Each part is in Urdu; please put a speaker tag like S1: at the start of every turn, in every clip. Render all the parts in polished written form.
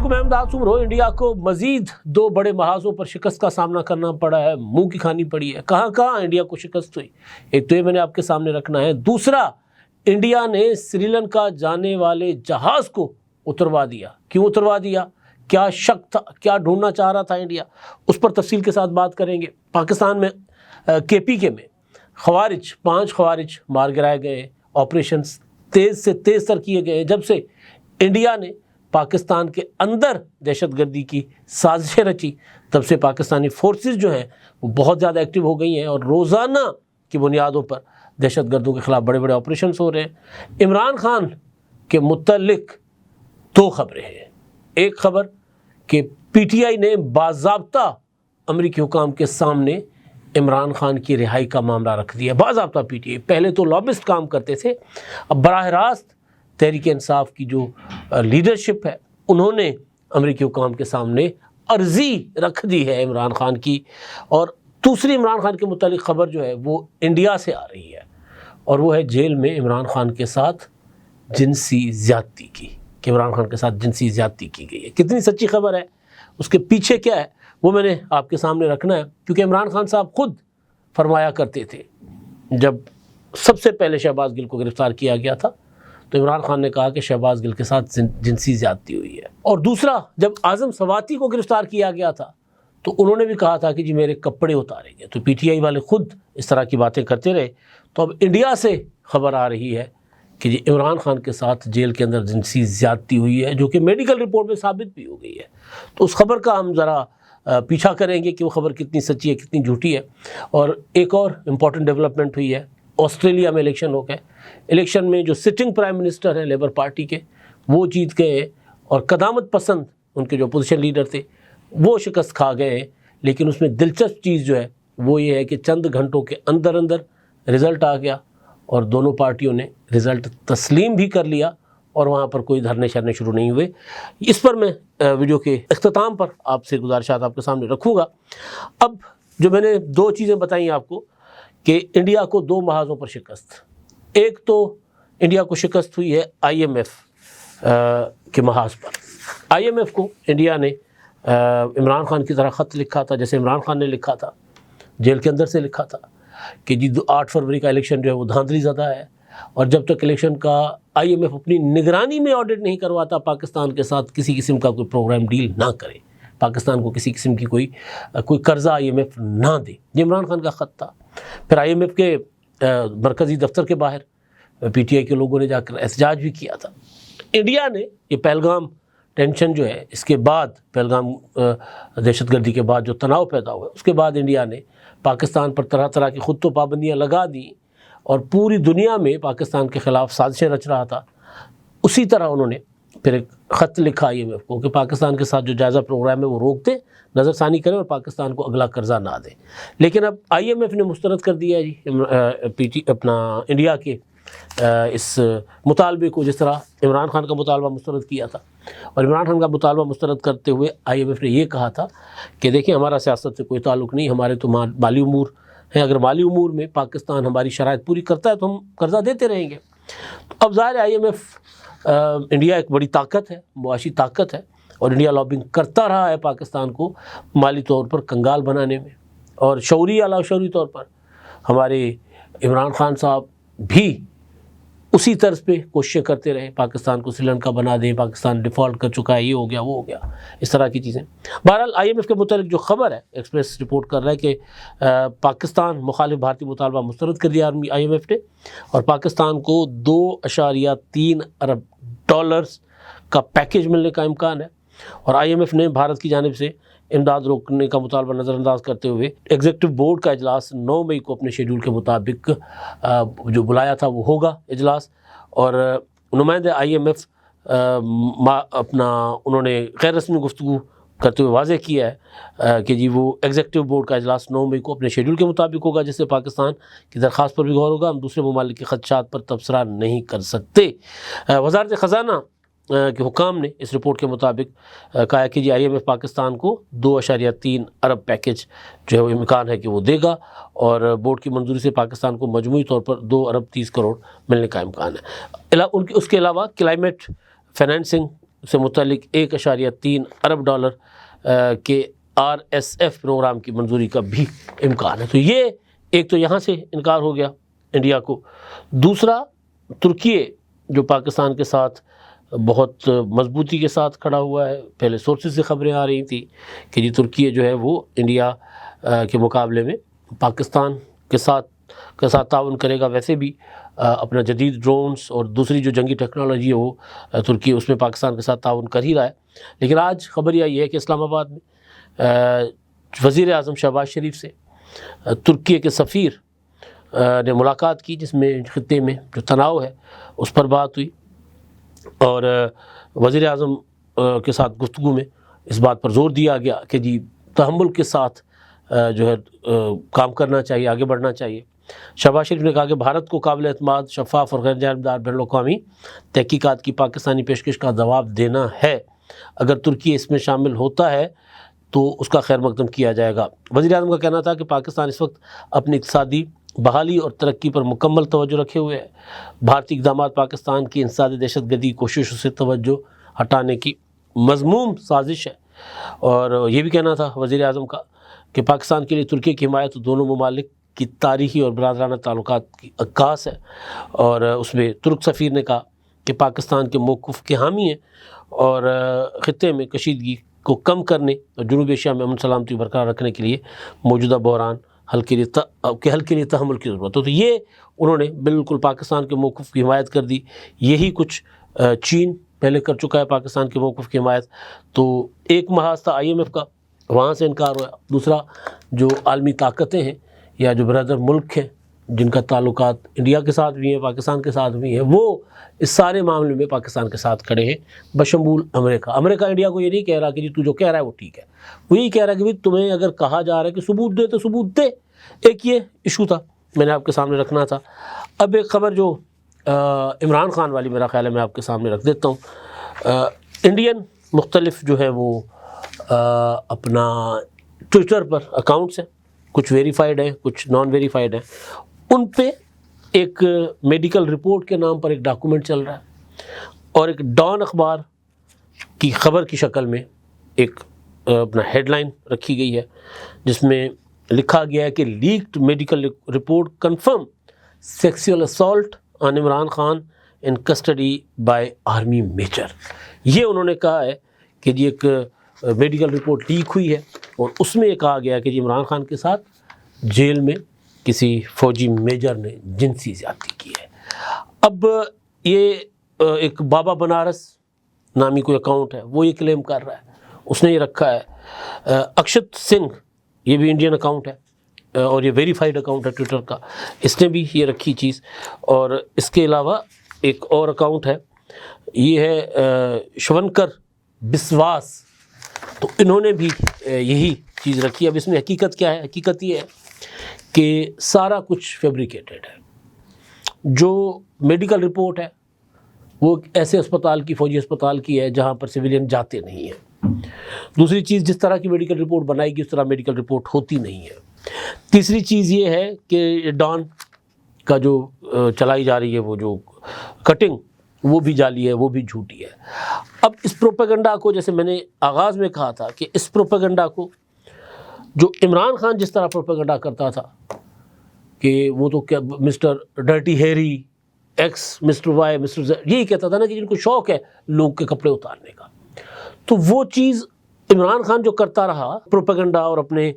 S1: علیکم، میں امداد سمرو۔ انڈیا کو مزید 2 بڑے محاذوں پر شکست کا سامنا کرنا پڑا ہے، منہ کی کھانی پڑی ہے۔ کہاں انڈیا کو شکست ہوئی، ایک تو یہ میں نے آپ کے سامنے رکھنا ہے، دوسرا انڈیا نے سری لنکا جانے والے جہاز کو اتروا دیا۔ کیوں اتروا دیا، کیا شک تھا، کیا ڈھونڈنا چاہ رہا تھا انڈیا، اس پر تفصیل کے ساتھ بات کریں گے۔ پاکستان میں KPK میں 5 خوارج مار گرائے گئے، آپریشنز تیز سے تیز تر کیے گئے جب سے انڈیا نے پاکستان کے اندر دہشت گردی کی سازشیں رچی، تب سے پاکستانی فورسز جو ہیں وہ بہت زیادہ ایکٹیو ہو گئی ہیں اور روزانہ کی بنیادوں پر دہشت گردوں کے خلاف بڑے بڑے آپریشنز ہو رہے ہیں۔ عمران خان کے متعلق 2 خبریں ہیں۔ ایک خبر کہ PTI نے باضابطہ امریکی حکام کے سامنے عمران خان کی رہائی کا معاملہ رکھ دیا۔ باضابطہ PTI، پہلے تو لابسٹ کام کرتے تھے، اب براہ راست تحریک انصاف کی جو لیڈرشپ ہے انہوں نے امریکی حکام کے سامنے عرضی رکھ دی ہے عمران خان کی۔ اور دوسری عمران خان کے متعلق خبر جو ہے وہ انڈیا سے آ رہی ہے، اور وہ ہے جیل میں عمران خان کے ساتھ جنسی زیادتی کی، کہ عمران خان کے ساتھ جنسی زیادتی کی گئی ہے۔ کتنی سچی خبر ہے، اس کے پیچھے کیا ہے، وہ میں نے آپ کے سامنے رکھنا ہے، کیونکہ عمران خان صاحب خود فرمایا کرتے تھے جب سب سے پہلے شہباز گل کو گرفتار کیا گیا تھا تو عمران خان نے کہا کہ شہباز گل کے ساتھ جنسی زیادتی ہوئی ہے۔ اور دوسرا، جب اعظم سواتی کو گرفتار کیا گیا تھا تو انہوں نے بھی کہا تھا کہ جی میرے کپڑے اتارے گئے۔ تو PTI والے خود اس طرح کی باتیں کرتے رہے، تو اب انڈیا سے خبر آ رہی ہے کہ جی عمران خان کے ساتھ جیل کے اندر جنسی زیادتی ہوئی ہے، جو کہ میڈیکل رپورٹ میں ثابت بھی ہو گئی ہے۔ تو اس خبر کا ہم ذرا پیچھا کریں گے کہ وہ خبر کتنی سچی ہے کتنی جھوٹی ہے۔ اور ایک اور امپورٹنٹ ڈیولپمنٹ ہوئی ہے، آسٹریلیا میں الیکشن ہو گئے۔ الیکشن میں جو سٹنگ پرائم منسٹر ہیں لیبر پارٹی کے، وہ جیت گئے، اور قدامت پسند ان کے جو اپوزیشن لیڈر تھے وہ شکست کھا گئے۔ لیکن اس میں دلچسپ چیز جو ہے وہ یہ ہے کہ چند گھنٹوں کے اندر رزلٹ آ گیا، اور دونوں پارٹیوں نے رزلٹ تسلیم بھی کر لیا، اور وہاں پر کوئی دھرنے شرنے شروع نہیں ہوئے۔ اس پر میں ویڈیو کے اختتام پر آپ سے گزارشات آپ کے سامنے رکھوں گا۔ اب جو میں نے 2 چیزیں بتائیں آپ کو کہ انڈیا کو 2 محاذوں پر شکست، ایک تو انڈیا کو شکست ہوئی ہے IMF کے محاذ پر۔ IMF کو انڈیا نے عمران خان کی طرح خط لکھا تھا، جیسے عمران خان نے لکھا تھا، جیل کے اندر سے لکھا تھا کہ جی 8 فروری کا الیکشن جو ہے وہ دھاندلی زدہ ہے، اور جب تک الیکشن کا IMF اپنی نگرانی میں آڈٹ نہیں کرواتا پاکستان کے ساتھ کسی قسم کا کوئی پروگرام ڈیل نہ کرے، پاکستان کو کسی قسم کی کوئی قرضہ IMF نہ دے۔ یہ عمران خان کا خط تھا۔ پھر IMF کے مرکزی دفتر کے باہر PTI کے لوگوں نے جا کر احتجاج بھی کیا تھا۔ انڈیا نے یہ پہلگام ٹینشن جو ہے، اس کے بعد پہلگام دہشت گردی کے بعد جو تناؤ پیدا ہوا، اس کے بعد انڈیا نے پاکستان پر طرح طرح کی خود تو پابندیاں لگا دیں، اور پوری دنیا میں پاکستان کے خلاف سازشیں رچ رہا تھا۔ اسی طرح انہوں نے پھر ایک خط لکھا IMF کو کہ پاکستان کے ساتھ جو جائزہ پروگرام ہے وہ روک دیں، نظر ثانی کریں، اور پاکستان کو اگلا قرضہ نہ دیں۔ لیکن اب IMF نے مسترد کر دیا جی انڈیا کے اس مطالبے کو، جس طرح عمران خان کا مطالبہ مسترد کیا تھا۔ اور عمران خان کا مطالبہ مسترد کرتے ہوئے IMF نے یہ کہا تھا کہ دیکھیں ہمارا سیاست سے کوئی تعلق نہیں، ہمارے تو مالی امور ہیں، اگر مالی امور میں پاکستان ہماری شرائط پوری کرتا ہے تو ہم قرضہ دیتے رہیں گے۔ اب ظاہر IMF انڈیا ایک بڑی طاقت ہے، معاشی طاقت ہے، اور انڈیا لابنگ کرتا رہا ہے پاکستان کو مالی طور پر کنگال بنانے میں، اور شعوری علاوہ شعوری طور پر ہمارے عمران خان صاحب بھی اسی طرز پہ کوششیں کرتے رہے، پاکستان کو سری لنکا بنا دیں، پاکستان ڈیفالٹ کر چکا ہے، یہ ہو گیا وہ ہو گیا، اس طرح کی چیزیں۔ بہرحال IMF کے متعلق جو خبر ہے، ایکسپریس رپورٹ کر رہا ہے کہ پاکستان مخالف بھارتی مطالبہ مسترد کر دیا IMF نے، اور پاکستان کو $2.3 ارب کا پیکیج ملنے کا امکان ہے۔ اور IMF نے بھارت کی جانب سے امداد روکنے کا مطالبہ نظر انداز کرتے ہوئے ایگزیکٹو بورڈ کا اجلاس 9 مئی کو اپنے شیڈول کے مطابق جو بلایا تھا وہ ہوگا اجلاس، اور نمائندے IMF انہوں نے غیر رسمی گفتگو کرتے ہوئے واضح کیا ہے کہ جی وہ ایگزیکٹو بورڈ کا اجلاس 9 مئی کو اپنے شیڈول کے مطابق ہوگا، جس سے پاکستان کی درخواست پر بھی غور ہوگا۔ ہم دوسرے ممالک کے خدشات پر تبصرہ نہیں کر سکتے۔ وزارت خزانہ کے حکام نے اس رپورٹ کے مطابق کہا کہ جی IMF پاکستان کو 2.3 ارب پیکیج جو ہے وہ امکان ہے کہ وہ دے گا، اور بورڈ کی منظوری سے پاکستان کو مجموعی طور پر 2 ارب 30 کروڑ ملنے کا امکان ہے۔ اس کے علاوہ کلائمیٹ فائنینسنگ سے متعلق $1.3 ارب کے RSF پروگرام کی منظوری کا بھی امکان ہے۔ تو یہ ایک تو یہاں سے انکار ہو گیا انڈیا کو۔ دوسرا، ترکی جو پاکستان کے ساتھ بہت مضبوطی کے ساتھ کھڑا ہوا ہے، پہلے سورسز سے خبریں آ رہی تھیں کہ جی ترکی جو ہے وہ انڈیا کے مقابلے میں پاکستان کے ساتھ تعاون کرے گا، ویسے بھی اپنا جدید ڈرونز اور دوسری جو جنگی ٹیکنالوجی ہے وہ ترکی اس میں پاکستان کے ساتھ تعاون کر ہی رہا ہے۔ لیکن آج خبر یہ ہے کہ اسلام آباد میں وزیر اعظم شہباز شریف سے ترکی کے سفیر نے ملاقات کی، جس میں خطے میں جو تناؤ ہے اس پر بات ہوئی، اور وزیر اعظم کے ساتھ گفتگو میں اس بات پر زور دیا گیا کہ جی تحمل کے ساتھ جو ہے کام کرنا چاہیے، آگے بڑھنا چاہیے۔ شہباز شریف نے کہا کہ بھارت کو قابل اعتماد، شفاف اور غیر جانبدار بین الاقوامی تحقیقات کی پاکستانی پیشکش کا جواب دینا ہے۔ اگر ترکی اس میں شامل ہوتا ہے تو اس کا خیر مقدم کیا جائے گا۔ وزیر اعظم کا کہنا تھا کہ پاکستان اس وقت اپنی اقتصادی بحالی اور ترقی پر مکمل توجہ رکھے ہوئے ہے۔ بھارتی اقدامات پاکستان کی انسداد دہشت گردی کوششوں سے توجہ ہٹانے کی مذموم سازش ہے۔ اور یہ بھی کہنا تھا وزیر اعظم کا کہ پاکستان کے لیے ترکی کی حمایت دونوں ممالک کی تاریخی اور برادرانہ تعلقات کی عکاس ہے، اور اس میں ترک سفیر نے کہا کہ پاکستان کے موقف کے حامی ہیں اور خطے میں کشیدگی کو کم کرنے اور جنوبی ایشیا میں امن سلامتی برقرار رکھنے کے لیے موجودہ بحران حل کے لیے تحمل کی ضرورت ہے۔ تو یہ انہوں نے بالکل پاکستان کے موقف کی حمایت کر دی۔ یہی کچھ چین پہلے کر چکا ہے پاکستان کے موقف کی حمایت۔ تو ایک محاذ تھا IMF کا، وہاں سے انکار ہوا۔ دوسرا، جو عالمی طاقتیں ہیں یا جو برادر ملک ہیں جن کا تعلقات انڈیا کے ساتھ بھی ہیں، پاکستان کے ساتھ بھی ہیں، وہ اس سارے معاملے میں پاکستان کے ساتھ کھڑے ہیں، بشمول امریکہ انڈیا کو یہ نہیں کہہ رہا کہ جی تو جو کہہ رہا ہے وہ ٹھیک ہے، وہ یہی کہہ رہا ہے کہ بھائی تمہیں اگر کہا جا رہا ہے کہ ثبوت دے تو ثبوت دے۔ ایک یہ ایشو تھا میں نے آپ کے سامنے رکھنا تھا۔ اب ایک خبر جو عمران خان والی میرا خیال ہے میں آپ کے سامنے رکھ دیتا ہوں۔ انڈین مختلف جو ہے وہ اپنا ٹویٹر پر اکاؤنٹس ہیں، کچھ ویریفائڈ ہیں کچھ نان ویریفائڈ ہیں، ان پہ ایک میڈیکل رپورٹ کے نام پر ایک ڈاکومنٹ چل رہا ہے، اور ایک ڈان اخبار کی خبر کی شکل میں ایک اپنا ہیڈ لائن رکھی گئی ہے جس میں لکھا گیا ہے کہ leaked medical report confirm sexual assault on Imran Khan in custody by army major. یہ انہوں نے کہا ہے کہ جی ایک میڈیکل رپورٹ لیک ہوئی ہے اور اس میں یہ کہا گیا کہ جی عمران خان کے ساتھ جیل میں کسی فوجی میجر نے جنسی زیادتی کی ہے۔ اب یہ ایک بابا بنارس نامی کوئی اکاؤنٹ ہے، وہ یہ کلیم کر رہا ہے، اس نے یہ رکھا ہے۔ اکشت سنگھ، یہ بھی انڈین اکاؤنٹ ہے اور یہ ویریفائڈ اکاؤنٹ ہے ٹویٹر کا، اس نے بھی یہ رکھی چیز۔ اور اس کے علاوہ ایک اور اکاؤنٹ ہے، یہ ہے شونکر بسواس، تو انہوں نے بھی یہی چیز رکھی ہے۔ اب اس میں حقیقت کیا ہے؟ حقیقت یہ ہے کہ سارا کچھ فیبریکیٹڈ ہے۔ جو میڈیکل رپورٹ ہے وہ ایسے اسپتال کی، فوجی اسپتال کی ہے جہاں پر سویلین جاتے نہیں ہیں۔ دوسری چیز، جس طرح کی میڈیکل رپورٹ بنائی گی اس طرح میڈیکل رپورٹ ہوتی نہیں ہے۔ تیسری چیز یہ ہے کہ ڈان کا جو چلائی جا رہی ہے وہ جو کٹنگ، وہ بھی جعلی ہے، وہ بھی جھوٹی ہے۔ اب اس پروپیگنڈا کو، جیسے میں نے آغاز میں کہا تھا کہ اس پروپیگنڈا کو جو عمران خان جس طرح پروپیگنڈا کرتا تھا کہ وہ تو کیا mister dirty Harry, X mister Y, mister Z, یہی کہتا تھا نا کہ جن کو شوق ہے لوگ کے کپڑے اتارنے کا، تو وہ چیز عمران خان جو کرتا رہا پروپیگنڈا اور اپنے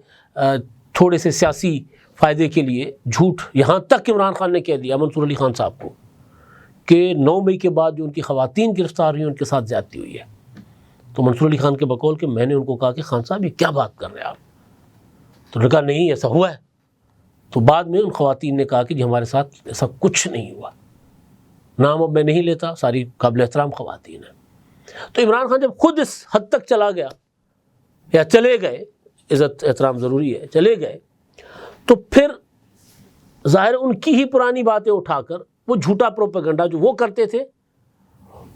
S1: تھوڑے سے سیاسی فائدے کے لیے جھوٹ، یہاں تک کہ عمران خان نے کہہ دیا منصور علی خان صاحب کو کہ 9 مئی کے بعد جو ان کی خواتین گرفتار ہوئی ان کے ساتھ زیادتی ہوئی ہے، تو منصور علی خان کے بقول کہ میں نے ان کو کہا کہ خان صاحب یہ کیا بات کر رہے ہیں آپ، تو انہوں نے کہا نہیں ایسا ہوا ہے۔ تو بعد میں ان خواتین نے کہا کہ جی ہمارے ساتھ ایسا کچھ نہیں ہوا، نام اب میں نہیں لیتا، ساری قابل احترام خواتین ہیں۔ تو عمران خان جب خود اس حد تک چلا گیا یا چلے گئے، عزت احترام ضروری ہے، چلے گئے، تو پھر ظاہر ان کی ہی پرانی باتیں اٹھا کر وہ جھوٹا پروپیگنڈا جو وہ کرتے تھے،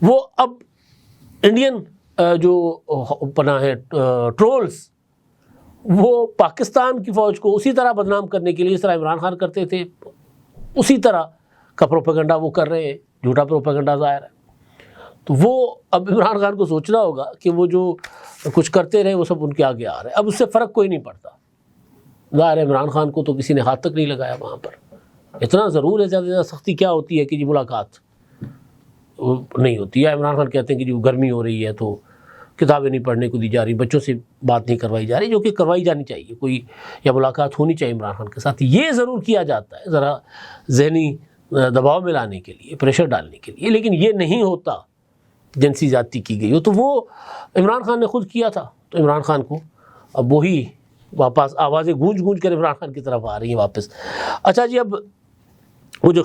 S1: وہ اب انڈین جو پناہ ہے ٹرولز، وہ پاکستان کی فوج کو اسی طرح بدنام کرنے کے لیے اس طرح عمران خان کرتے تھے، اسی طرح کا پروپیگنڈا وہ کر رہے ہیں، جھوٹا پروپیگنڈا ظاہر ہے۔ تو وہ اب عمران خان کو سوچنا ہوگا کہ وہ جو کچھ کرتے رہے وہ سب ان کے آگے آ رہا ہے. اب اس سے فرق کوئی نہیں پڑتا. ظاہر ہے عمران خان کو تو کسی نے ہاتھ تک نہیں لگایا وہاں پر. اتنا ضرور ہے زیادہ زیادہ سختی کیا ہوتی ہے کہ جی ملاقات نہیں ہوتی ہے. عمران خان کہتے ہیں کہ جی گرمی ہو رہی ہے تو کتابیں نہیں پڑھنے کو دی جا رہی, بچوں سے بات نہیں کروائی جا رہی, جو کہ کروائی جانی چاہیے کوئی, یا ملاقات ہونی چاہیے عمران خان کے ساتھ. یہ ضرور کیا جاتا ہے ذرا ذہنی دباؤ میں لانے کے لیے, پریشر ڈالنے کے لیے, لیکن یہ نہیں ہوتا جنسی زیادتی کی گئی ہو. تو وہ عمران خان نے خود کیا تھا. تو عمران خان کو اب وہی واپس آوازیں گونج گونج کر عمران خان کی طرف آ رہی ہیں واپس. اچھا جی, اب وہ جو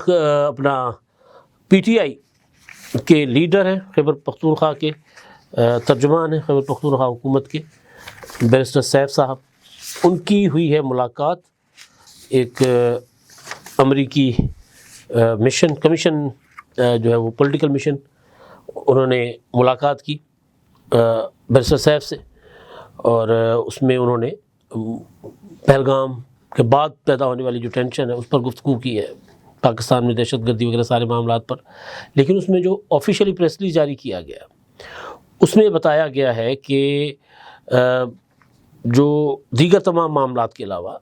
S1: اپنا پی ٹی آئی کے لیڈر ہیں, خیبر پختونخوا کے ترجمان ہیں خیبر پختونخوا حکومت کے, بیرسٹر سیف صاحب, ان کی ہوئی ہے ملاقات ایک امریکی مشن کمیشن جو ہے وہ پولیٹیکل مشن, انہوں نے ملاقات کی بیرسٹر سیف سے, اور اس میں انہوں نے پہلگام کے بعد پیدا ہونے والی جو ٹینشن ہے اس پر گفتگو کی ہے, پاکستان میں دہشت گردی وغیرہ سارے معاملات پر. لیکن اس میں جو آفیشیلی پریس ریلیز جاری کیا گیا اس میں بتایا گیا ہے کہ جو دیگر تمام معاملات کے علاوہ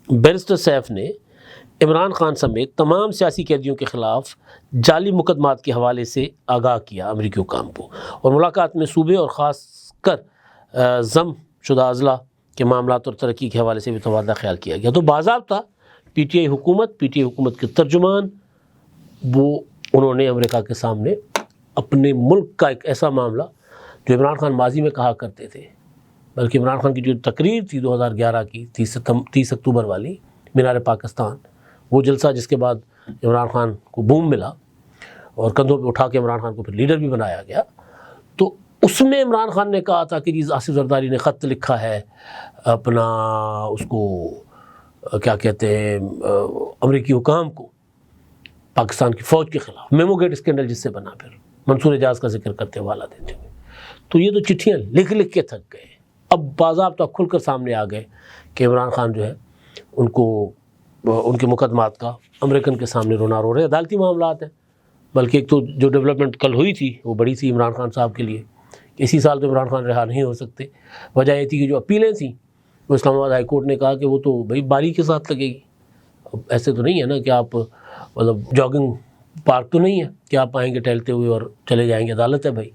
S1: بیرسٹر سیف نے عمران خان سمیت تمام سیاسی قیدیوں کے خلاف جعلی مقدمات کے حوالے سے آگاہ کیا امریکی حکام کو, اور ملاقات میں صوبے اور خاص کر ضم شدہ اضلاع کے معاملات اور ترقی کے حوالے سے بھی تبادلہ خیال کیا گیا. تو باضابطہ پی ٹی آئی حکومت کے ترجمان وہ انہوں نے امریکہ کے سامنے اپنے ملک کا ایک ایسا معاملہ جو عمران خان ماضی میں کہا کرتے تھے, بلکہ عمران خان کی جو تقریر تھی 2011 کی 30 اکتوبر والی مینار پاکستان, وہ جلسہ جس کے بعد عمران خان کو بوم ملا اور کندھوں پہ اٹھا کے عمران خان کو پھر لیڈر بھی بنایا گیا, تو اس میں عمران خان نے کہا تھا کہ جی آصف زرداری نے خط لکھا ہے اپنا, اس کو کیا کہتے ہیں, امریکی حکام کو پاکستان کی فوج کے خلاف, میمو گیٹ اسکینڈل جس سے بنا, پھر منصور اعجاز کا ذکر کرتے حوالہ دیتے ہوئے. تو یہ تو چٹھیاں لکھ لکھ کے تھک گئے. اب باضابطہ کھل کر سامنے آ گئے کہ عمران خان جو ہے ان کو ان کے مقدمات کا امریکن کے سامنے رونا رو رہے. عدالتی معاملات ہیں, بلکہ ایک تو جو ڈیولپمنٹ کل ہوئی تھی وہ بڑی تھی عمران خان صاحب کے لیے, اسی سال تو عمران خان رہا نہیں ہو سکتے. وجہ یہ تھی کہ جو اپیلیں تھیں وہ اسلام آباد ہائی کورٹ نے کہا کہ وہ تو بھائی باری کے ساتھ لگے گی. اب ایسے تو نہیں ہے نا کہ آپ مطلب جاگنگ پارک تو نہیں ہے کہ آپ آئیں گے ٹہلتے ہوئے اور چلے جائیں گے. عدالت ہے بھائی,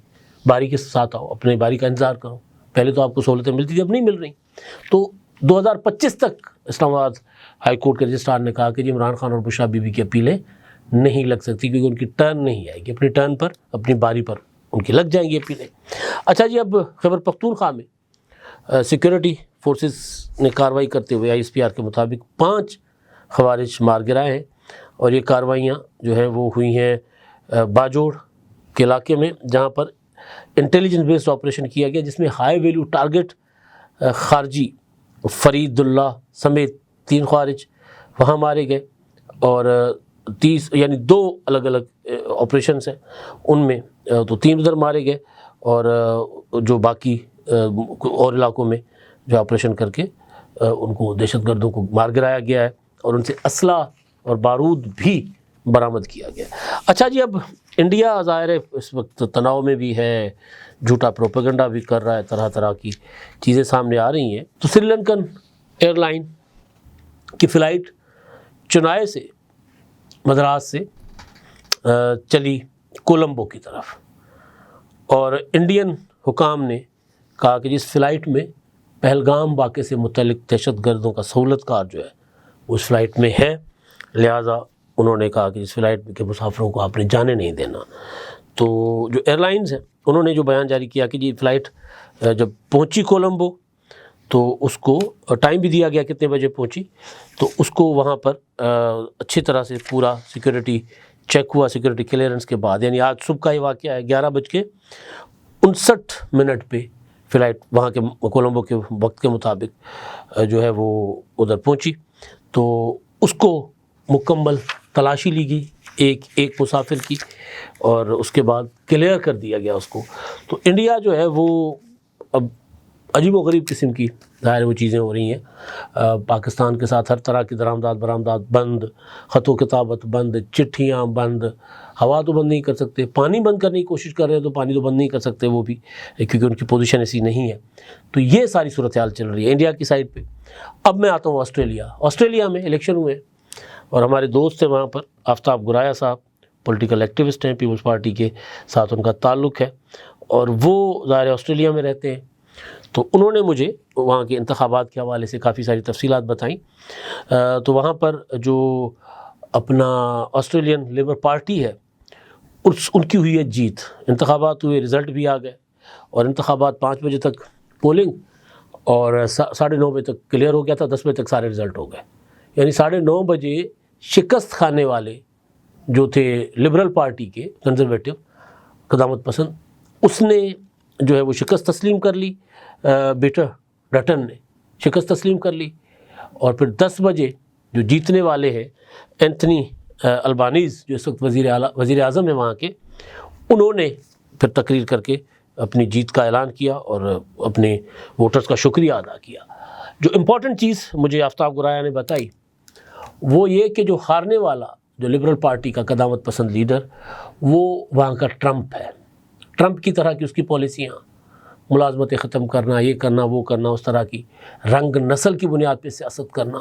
S1: باری کے ساتھ آؤ, اپنے باری کا انتظار کرو. پہلے تو آپ کو سہولتیں ملتی تھی, اب نہیں مل رہی. تو 2025 تک اسلام آباد ہائی کورٹ کے رجسٹرار نے کہا کہ جی عمران خان اور بشرا بی بی کی اپیلیں نہیں لگ سکتی کیونکہ ان کی ٹرن نہیں آئے گی, اپنی ٹرن پر اپنی باری پر ان کی لگ جائیں گی اپیلیں. اچھا جی, اب خیبر پختونخوا میں سیکورٹی فورسز نے کارروائی کرتے ہوئے ISPR کے مطابق 5 خوارج مار گرائے ہیں, اور یہ کارروائیاں جو ہیں وہ ہوئی ہیں باجوڑ کے علاقے میں, جہاں پر انٹیلیجنس بیسڈ آپریشن کیا گیا جس میں ہائی ویلیو ٹارگٹ خارجی فرید اللہ سمیت 3 خوارج وہاں مارے گئے, اور 30 یعنی 2 الگ الگ آپریشنس ہیں, ان میں تو 3 ادھر مارے گئے, اور جو باقی اور علاقوں میں جو آپریشن کر کے ان کو دہشت گردوں کو مار گرایا گیا ہے, اور ان سے اسلحہ اور بارود بھی برآمد کیا گیا. اچھا جی, اب انڈیا ظاہر ہے اس وقت تناؤ میں بھی ہے, جھوٹا پروپیگنڈا بھی کر رہا ہے, طرح طرح کی چیزیں سامنے آ رہی ہیں. تو سری لنکن ایئر لائن کی فلائٹ چنائے سے مدراس سے چلی کولمبو کی طرف, اور انڈین حکام نے کہا کہ جس فلائٹ میں پہلگام واقعے سے متعلق دہشت گردوں کا سہولت کار جو ہے اس فلائٹ میں ہے, لہٰذا انہوں نے کہا کہ اس فلائٹ کے مسافروں کو آپ نے جانے نہیں دینا. تو جو ایئر لائنز ہیں انہوں نے جو بیان جاری کیا کہ جی فلائٹ جب پہنچی کولمبو تو اس کو ٹائم بھی دیا گیا کتنے بجے پہنچی, تو اس کو وہاں پر اچھی طرح سے پورا سیکورٹی چیک ہوا, سیکورٹی کلیئرنس کے بعد, یعنی آج صبح کا یہ واقعہ ہے 11:59 پہ فلائٹ وہاں کے کولمبو کے وقت کے مطابق جو ہے وہ ادھر پہنچی. تو اس کو مکمل تلاشی لی گئی ایک مسافر کی, اور اس کے بعد کلیئر کر دیا گیا اس کو. تو انڈیا جو ہے وہ اب عجیب و غریب قسم کی ظاہر وہ چیزیں ہو رہی ہیں۔ پاکستان کے ساتھ ہر طرح کی درآمدات برآمدات بند، خط و کتابت بند، چٹھیاں بند، ہوا تو بند نہیں کر سکتے، پانی بند کرنے کی کوشش کر رہے ہیں تو پانی تو بند نہیں کر سکتے وہ بھی، کیونکہ ان کی پوزیشن ایسی نہیں ہے۔ تو یہ ساری صورتحال چل رہی ہے انڈیا کی سائڈ پہ۔ اب میں آتا ہوں آسٹریلیا میں الیکشن ہوئے اور ہمارے دوست ہیں وہاں پر، آفتاب گرایا صاحب پولیٹیکل ایکٹیوسٹ ہیں، پیپلز پارٹی کے ساتھ ان کا تعلق ہے اور وہ ظاہر آسٹریلیا میں رہتے ہیں۔ تو انہوں نے مجھے وہاں کے انتخابات کے حوالے سے کافی ساری تفصیلات بتائیں۔ تو وہاں پر جو اپنا آسٹریلین لیبر پارٹی ہے ان کی ہوئی ہے جیت، انتخابات ہوئے، رزلٹ بھی آ گئے اور انتخابات 5 بجے تک پولنگ اور 9:30 بجے تک کلیئر ہو گیا تھا، 10 بجے تک سارے رزلٹ ہو گئے۔ یعنی 9:30 بجے شکست کھانے والے جو تھے لبرل پارٹی کے کنزرویٹو قدامت پسند، اس نے جو ہے وہ شکست تسلیم کر لی، پیٹر ڈٹن نے شکست تسلیم کر لی، اور پھر 10 بجے جو جیتنے والے ہیں اینتھنی البانیز جو اس وقت وزیر اعظم ہیں وہاں کے، انہوں نے پھر تقریر کر کے اپنی جیت کا اعلان کیا اور اپنے ووٹرز کا شکریہ ادا کیا۔ جو امپورٹنٹ چیز مجھے آفتاب گرایا نے بتائی وہ یہ کہ جو ہارنے والا جو لبرل پارٹی کا قدامت پسند لیڈر وہ وہاں کا ٹرمپ ہے، ٹرمپ کی طرح کی اس کی پالیسیاں، ملازمتیں ختم کرنا، یہ کرنا وہ کرنا، اس طرح کی رنگ نسل کی بنیاد پہ سیاست کرنا۔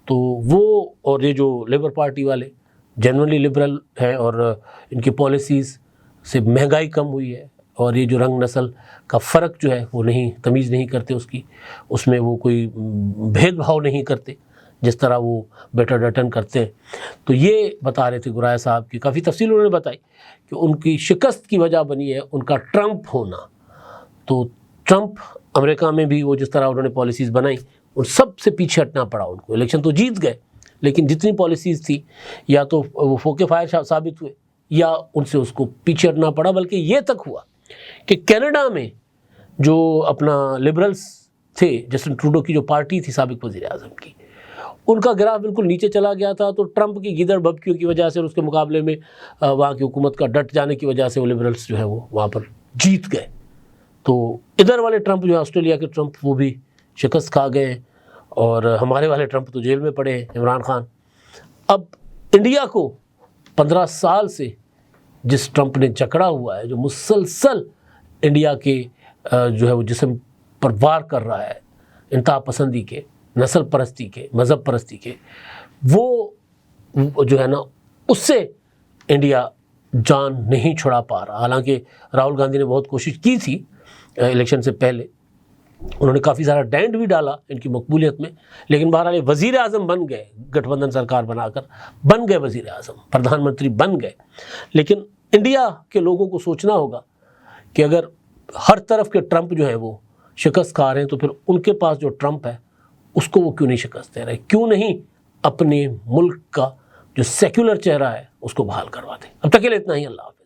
S1: تو وہ اور یہ جو لیبر پارٹی والے جنرلی لبرل ہیں اور ان کی پالیسیز سے مہنگائی کم ہوئی ہے، اور یہ جو رنگ نسل کا فرق جو ہے وہ نہیں، تمیز نہیں کرتے اس میں وہ کوئی بھید بھاؤ نہیں کرتے جس طرح وہ پیٹر ڈٹن کرتے ہیں۔ تو یہ بتا رہے تھے گرایا صاحب کی کافی تفصیل انہوں نے بتائی کہ ان کی شکست کی وجہ بنی ہے ان کا ٹرمپ ہونا۔ تو ٹرمپ امریکہ میں بھی وہ جس طرح انہوں نے پالیسیز بنائی ان سب سے پیچھے ہٹنا پڑا ان کو، الیکشن تو جیت گئے لیکن جتنی پالیسیز تھی یا تو وہ فوکے فائر ثابت ہوئے یا ان سے اس کو پیچھے ہٹنا پڑا، بلکہ یہ تک ہوا کہ کینیڈا میں جو اپنا لبرلز تھے، جسٹن ٹروڈو کی جو پارٹی تھی سابق وزیر اعظم کی، ان کا گراف بالکل نیچے چلا گیا تھا۔ تو ٹرمپ کی گیدڑ بھبکیوں کی وجہ سے اور اس کے مقابلے میں وہاں کی حکومت کا ڈٹ جانے کی وجہ سے وہ لبرلز جو ہے وہ وہاں پر جیت گئے۔ تو ادھر والے ٹرمپ جو ہے آسٹریلیا کے ٹرمپ وہ بھی شکست کھا گئے ہیں، اور ہمارے والے ٹرمپ تو جیل میں پڑے ہیں، عمران خان۔ اب انڈیا کو 15 سال سے جس ٹرمپ نے جکڑا ہوا ہے، جو مسلسل انڈیا کے جو ہے وہ جسم پر وار کر رہا ہے، انتہا پسندی کے، نسل پرستی کے، مذہب پرستی کے، وہ جو ہے نا اس سے انڈیا جان نہیں چھڑا پا رہا۔ حالانکہ راہل گاندھی نے بہت کوشش کی تھی الیکشن سے پہلے، انہوں نے کافی سارا ڈینٹ بھی ڈالا ان کی مقبولیت میں، لیکن بہرحال وزیر اعظم بن گئے، گٹھ بندھن سرکار بنا کر بن گئے وزیر اعظم، پردھان منتری بن گئے۔ لیکن انڈیا کے لوگوں کو سوچنا ہوگا کہ اگر ہر طرف کے ٹرمپ جو ہے وہ شکست کھا رہے ہیں تو پھر ان کے پاس جو ٹرمپ ہے اس کو وہ کیوں نہیں شکست دے رہے، کیوں نہیں اپنے ملک کا جو سیکولر چہرہ ہے اس کو بحال کرواتے۔ اب تک کے لیے اتنا ہی، اللہ حافظ۔